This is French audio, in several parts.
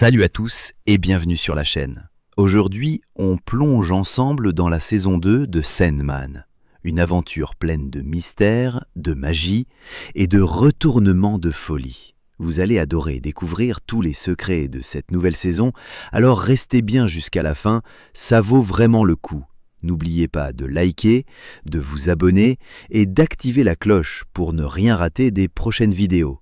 Salut à tous et bienvenue sur la chaîne. Aujourd'hui, on plonge ensemble dans la saison 2 de Sandman, une aventure pleine de mystères, de magie et de retournements de folie. Vous allez adorer découvrir tous les secrets de cette nouvelle saison, alors restez bien jusqu'à la fin, ça vaut vraiment le coup. N'oubliez pas de liker, de vous abonner et d'activer la cloche pour ne rien rater des prochaines vidéos.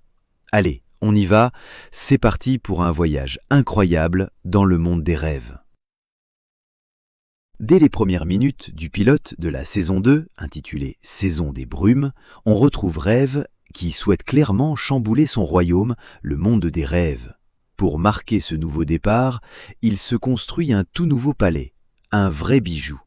Allez, on y va, c'est parti pour un voyage incroyable dans le monde des rêves. Dès les premières minutes du pilote de la saison 2, intitulée « Saison des brumes », on retrouve Rêve qui souhaite clairement chambouler son royaume, le monde des rêves. Pour marquer ce nouveau départ, il se construit un tout nouveau palais, un vrai bijou.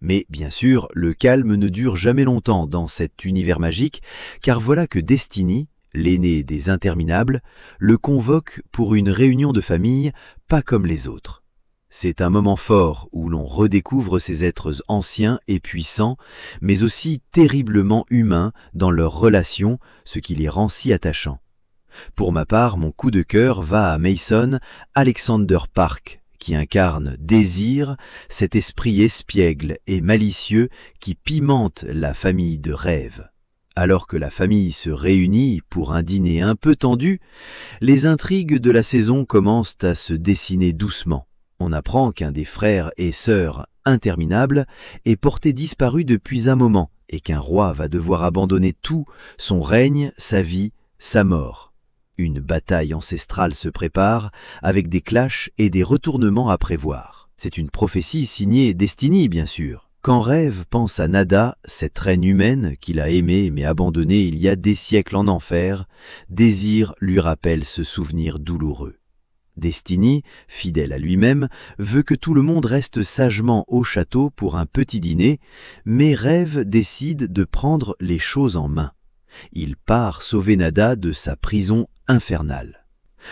Mais bien sûr, le calme ne dure jamais longtemps dans cet univers magique, car voilà que Destiny, l'aîné des interminables, le convoque pour une réunion de famille pas comme les autres. C'est un moment fort où l'on redécouvre ces êtres anciens et puissants, mais aussi terriblement humains dans leurs relations, ce qui les rend si attachants. Pour ma part, mon coup de cœur va à Mason Alexander Park, qui incarne Désir, cet esprit espiègle et malicieux qui pimente la famille de Rêve. Alors que la famille se réunit pour un dîner un peu tendu, les intrigues de la saison commencent à se dessiner doucement. On apprend qu'un des frères et sœurs interminables est porté disparu depuis un moment et qu'un roi va devoir abandonner tout, son règne, sa vie, sa mort. Une bataille ancestrale se prépare avec des clashs et des retournements à prévoir. C'est une prophétie signée Destiny, bien sûr. Quand Rêve pense à Nada, cette reine humaine qu'il a aimée mais abandonnée il y a des siècles en enfer, Désir lui rappelle ce souvenir douloureux. Destiny, fidèle à lui-même, veut que tout le monde reste sagement au château pour un petit dîner, mais Rêve décide de prendre les choses en main. Il part sauver Nada de sa prison infernale.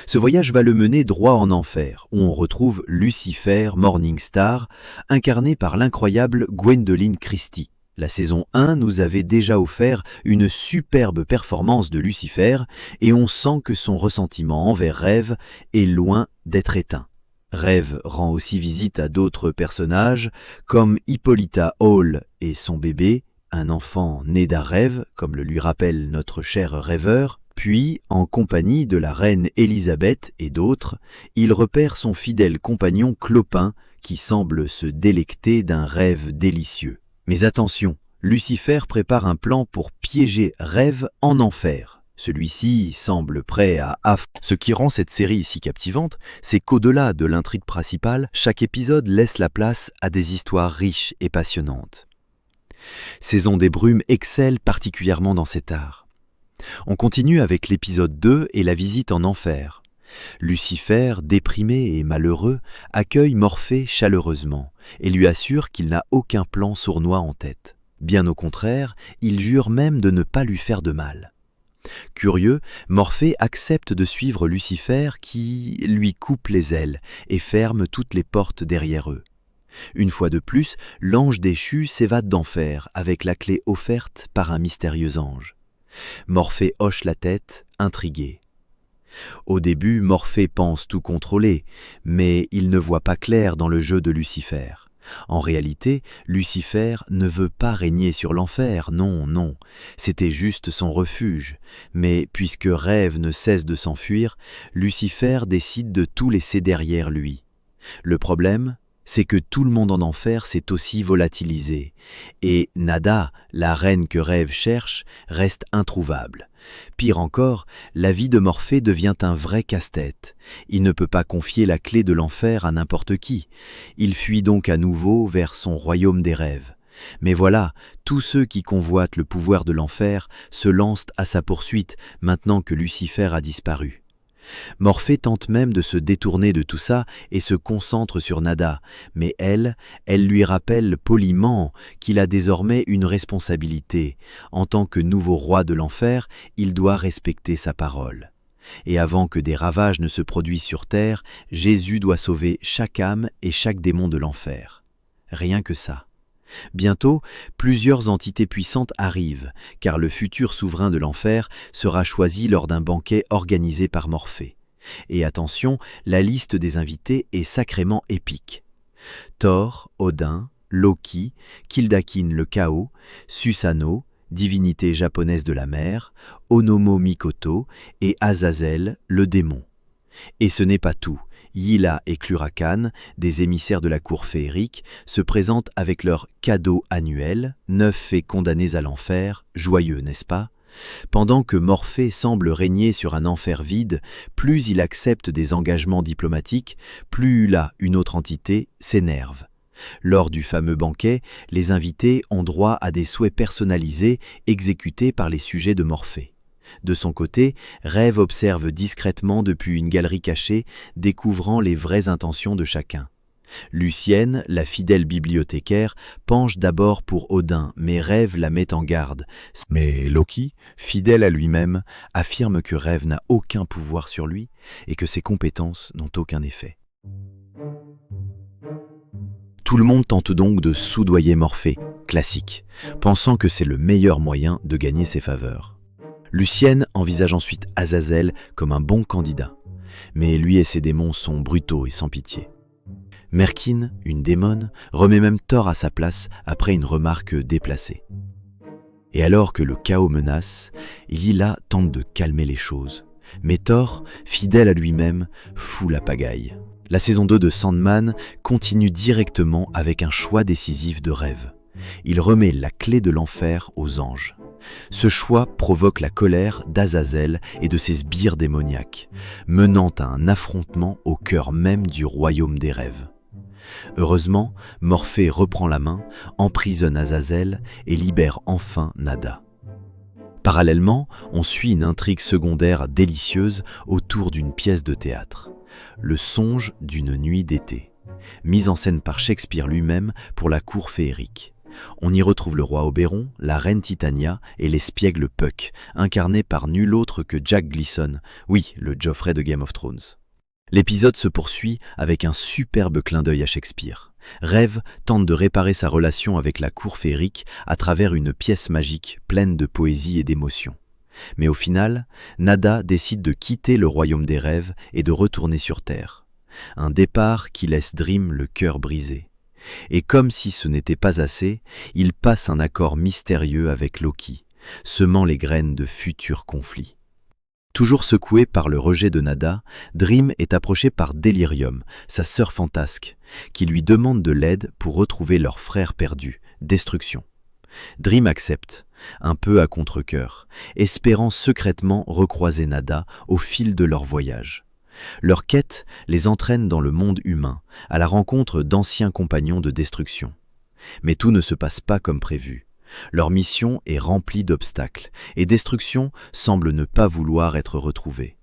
Ce voyage va le mener droit en enfer, où on retrouve Lucifer Morningstar, incarné par l'incroyable Gwendoline Christie. La saison 1 nous avait déjà offert une superbe performance de Lucifer, et on sent que son ressentiment envers Rêve est loin d'être éteint. Rêve rend aussi visite à d'autres personnages, comme Hippolyta Hall et son bébé, un enfant né d'un rêve, comme le lui rappelle notre cher rêveur. Puis, en compagnie de la reine Élisabeth et d'autres, il repère son fidèle compagnon Clopin qui semble se délecter d'un rêve délicieux. Mais attention, Lucifer prépare un plan pour piéger Rêve en enfer. Celui-ci semble prêt à Ce qui rend cette série si captivante, c'est qu'au-delà de l'intrigue principale, chaque épisode laisse la place à des histoires riches et passionnantes. Saison des brumes excelle particulièrement dans cet art. On continue avec l'épisode 2 et la visite en enfer. Lucifer, déprimé et malheureux, accueille Morphée chaleureusement et lui assure qu'il n'a aucun plan sournois en tête. Bien au contraire, il jure même de ne pas lui faire de mal. Curieux, Morphée accepte de suivre Lucifer qui lui coupe les ailes et ferme toutes les portes derrière eux. Une fois de plus, l'ange déchu s'évade d'enfer avec la clé offerte par un mystérieux ange. Morphée hoche la tête, intrigué. Au début, Morphée pense tout contrôler, mais il ne voit pas clair dans le jeu de Lucifer. En réalité, Lucifer ne veut pas régner sur l'enfer, non, c'était juste son refuge. Mais puisque Rêve ne cesse de s'enfuir, Lucifer décide de tout laisser derrière lui. Le problème, c'est que tout le monde en enfer s'est aussi volatilisé, et Nada, la reine que Rêve cherche, reste introuvable. Pire encore, la vie de Morphée devient un vrai casse-tête. Il ne peut pas confier la clé de l'enfer à n'importe qui. Il fuit donc à nouveau vers son royaume des rêves. Mais voilà, tous ceux qui convoitent le pouvoir de l'enfer se lancent à sa poursuite maintenant que Lucifer a disparu. Morphée tente même de se détourner de tout ça et se concentre sur Nada, mais elle lui rappelle poliment qu'il a désormais une responsabilité. En tant que nouveau roi de l'enfer, il doit respecter sa parole. Et avant que des ravages ne se produisent sur terre, Jésus doit sauver chaque âme et chaque démon de l'enfer. Rien que ça. Bientôt, plusieurs entités puissantes arrivent, car le futur souverain de l'enfer sera choisi lors d'un banquet organisé par Morphée. Et attention, la liste des invités est sacrément épique. Thor, Odin, Loki, Kildakin le chaos, Susanoo, divinité japonaise de la mer, Onomo Mikoto et Azazel, le démon. Et ce n'est pas tout. Yila et Cluracan, des émissaires de la cour féerique, se présentent avec leur cadeau annuel, 9 fées condamnées à l'enfer, joyeux, n'est-ce pas? Pendant que Morphée semble régner sur un enfer vide, plus il accepte des engagements diplomatiques, plus là une autre entité s'énerve. Lors du fameux banquet, les invités ont droit à des souhaits personnalisés exécutés par les sujets de Morphée. De son côté, Rêve observe discrètement depuis une galerie cachée, découvrant les vraies intentions de chacun. Lucienne, la fidèle bibliothécaire, penche d'abord pour Odin, mais Rêve la met en garde. Mais Loki, fidèle à lui-même, affirme que Rêve n'a aucun pouvoir sur lui et que ses compétences n'ont aucun effet. Tout le monde tente donc de soudoyer Morphée, classique, pensant que c'est le meilleur moyen de gagner ses faveurs. Lucienne envisage ensuite Azazel comme un bon candidat, mais lui et ses démons sont brutaux et sans pitié. Merkin, une démone, remet même Thor à sa place après une remarque déplacée. Et alors que le chaos menace, Yila tente de calmer les choses, mais Thor, fidèle à lui-même, fout la pagaille. La saison 2 de Sandman continue directement avec un choix décisif de Rêve. Il remet la clé de l'enfer aux anges. Ce choix provoque la colère d'Azazel et de ses sbires démoniaques, menant à un affrontement au cœur même du royaume des rêves. Heureusement, Morphée reprend la main, emprisonne Azazel et libère enfin Nada. Parallèlement, on suit une intrigue secondaire délicieuse autour d'une pièce de théâtre, Le songe d'une nuit d'été, mise en scène par Shakespeare lui-même pour la cour féerique. On y retrouve le roi Oberon, la reine Titania et l'espiègle Puck, incarnés par nul autre que Jack Gleeson, oui, le Joffrey de Game of Thrones. L'épisode se poursuit avec un superbe clin d'œil à Shakespeare. Rêve tente de réparer sa relation avec la cour féerique à travers une pièce magique pleine de poésie et d'émotion. Mais au final, Nada décide de quitter le royaume des rêves et de retourner sur Terre. Un départ qui laisse Dream le cœur brisé. Et comme si ce n'était pas assez, il passe un accord mystérieux avec Loki, semant les graines de futurs conflits. Toujours secoué par le rejet de Nada, Dream est approché par Delirium, sa sœur fantasque, qui lui demande de l'aide pour retrouver leur frère perdu, Destruction. Dream accepte, un peu à contre-cœur, espérant secrètement recroiser Nada au fil de leur voyage. Leur quête les entraîne dans le monde humain, à la rencontre d'anciens compagnons de Destruction. Mais tout ne se passe pas comme prévu. Leur mission est remplie d'obstacles, et Destruction semble ne pas vouloir être retrouvée.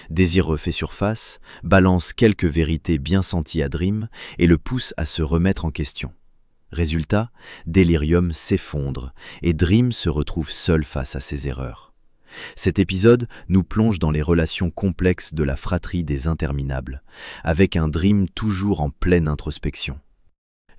Désireux fait surface, balance quelques vérités bien senties à Dream et le pousse à se remettre en question. Résultat, Delirium s'effondre, et Dream se retrouve seul face à ses erreurs. Cet épisode nous plonge dans les relations complexes de la fratrie des Interminables, avec un Dream toujours en pleine introspection.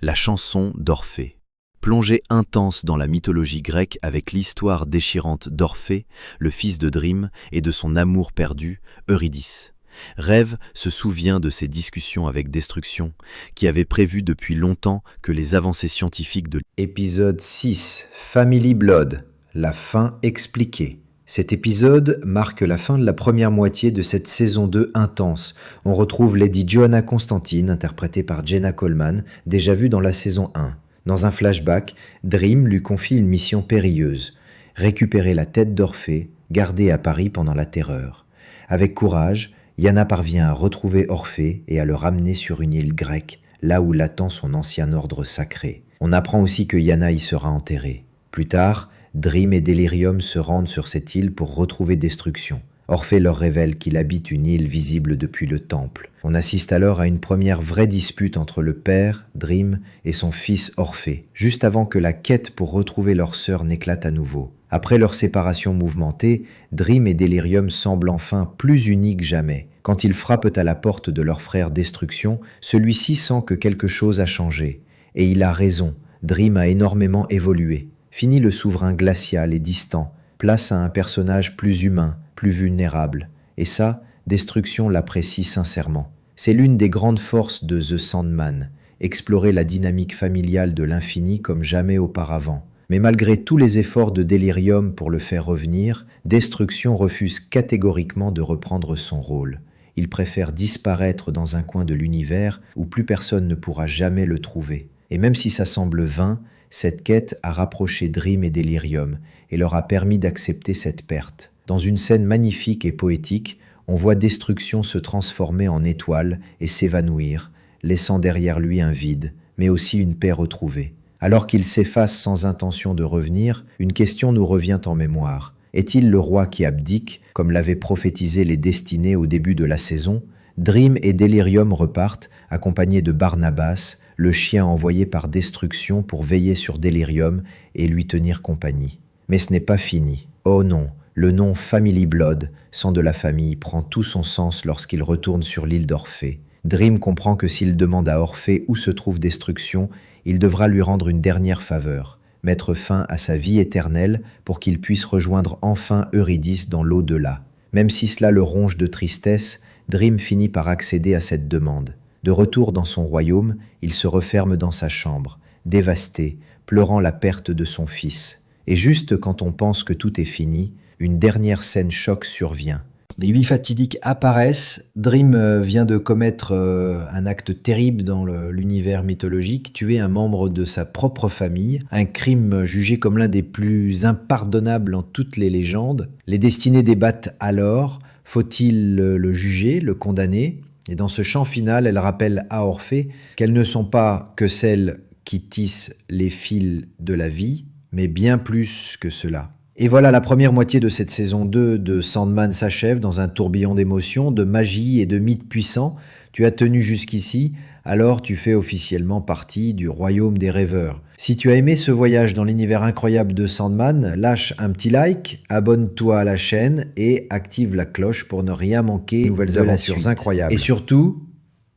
La chanson d'Orphée. Plongée intense dans la mythologie grecque avec l'histoire déchirante d'Orphée, le fils de Dream, et de son amour perdu, Eurydice. Rêve se souvient de ses discussions avec Destruction, qui avait prévu depuis longtemps que les avancées scientifiques de Épisode 6, Family Blood, la fin expliquée. Cet épisode marque la fin de la première moitié de cette saison 2 intense. On retrouve Lady Joanna Constantine, interprétée par Jenna Coleman, déjà vue dans la saison 1. Dans un flashback, Dream lui confie une mission périlleuse, récupérer la tête d'Orphée, gardée à Paris pendant la Terreur. Avec courage, Yana parvient à retrouver Orphée et à le ramener sur une île grecque, là où l'attend son ancien ordre sacré. On apprend aussi que Yana y sera enterrée. Plus tard, Dream et Delirium se rendent sur cette île pour retrouver Destruction. Orphée leur révèle qu'il habite une île visible depuis le temple. On assiste alors à une première vraie dispute entre le père, Dream, et son fils Orphée, juste avant que la quête pour retrouver leur sœur n'éclate à nouveau. Après leur séparation mouvementée, Dream et Delirium semblent enfin plus unis que jamais. Quand ils frappent à la porte de leur frère Destruction, celui-ci sent que quelque chose a changé. Et il a raison, Dream a énormément évolué. Fini le souverain glacial et distant, place à un personnage plus humain, plus vulnérable. Et ça, Destruction l'apprécie sincèrement. C'est l'une des grandes forces de The Sandman, explorer la dynamique familiale de l'infini comme jamais auparavant. Mais malgré tous les efforts de Delirium pour le faire revenir, Destruction refuse catégoriquement de reprendre son rôle. Il préfère disparaître dans un coin de l'univers où plus personne ne pourra jamais le trouver. Et même si ça semble vain, cette quête a rapproché Dream et Delirium et leur a permis d'accepter cette perte. Dans une scène magnifique et poétique, on voit Destruction se transformer en étoile et s'évanouir, laissant derrière lui un vide, mais aussi une paix retrouvée. Alors qu'il s'efface sans intention de revenir, une question nous revient en mémoire. Est-il le roi qui abdique, comme l'avaient prophétisé les destinées au début de la saison? Dream et Delirium repartent, accompagnés de Barnabas, le chien envoyé par Destruction pour veiller sur Delirium et lui tenir compagnie. Mais ce n'est pas fini. Oh non, le nom Family Blood, sang de la famille, prend tout son sens lorsqu'il retourne sur l'île d'Orphée. Dream comprend que s'il demande à Orphée où se trouve Destruction, il devra lui rendre une dernière faveur. Mettre fin à sa vie éternelle pour qu'il puisse rejoindre enfin Eurydice dans l'au-delà. Même si cela le ronge de tristesse, Dream finit par accéder à cette demande. De retour dans son royaume, il se referme dans sa chambre, dévasté, pleurant la perte de son fils. Et juste quand on pense que tout est fini, une dernière scène choc survient. Les 8 fatidiques apparaissent. Dream vient de commettre un acte terrible dans l'univers mythologique, tuer un membre de sa propre famille, un crime jugé comme l'un des plus impardonnables en toutes les légendes. Les destinées débattent alors, faut-il le juger, le condamner? Et dans ce chant final, elle rappelle à Orphée qu'elles ne sont pas que celles qui tissent les fils de la vie, mais bien plus que cela. Et voilà, la première moitié de cette saison 2 de Sandman s'achève dans un tourbillon d'émotions, de magie et de mythes puissants. Tu as tenu jusqu'ici, alors tu fais officiellement partie du royaume des rêveurs. Si tu as aimé ce voyage dans l'univers incroyable de Sandman, lâche un petit like, abonne-toi à la chaîne et active la cloche pour ne rien manquer de nouvelles aventures incroyables. Et surtout,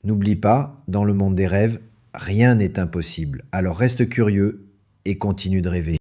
n'oublie pas, dans le monde des rêves, rien n'est impossible. Alors reste curieux et continue de rêver.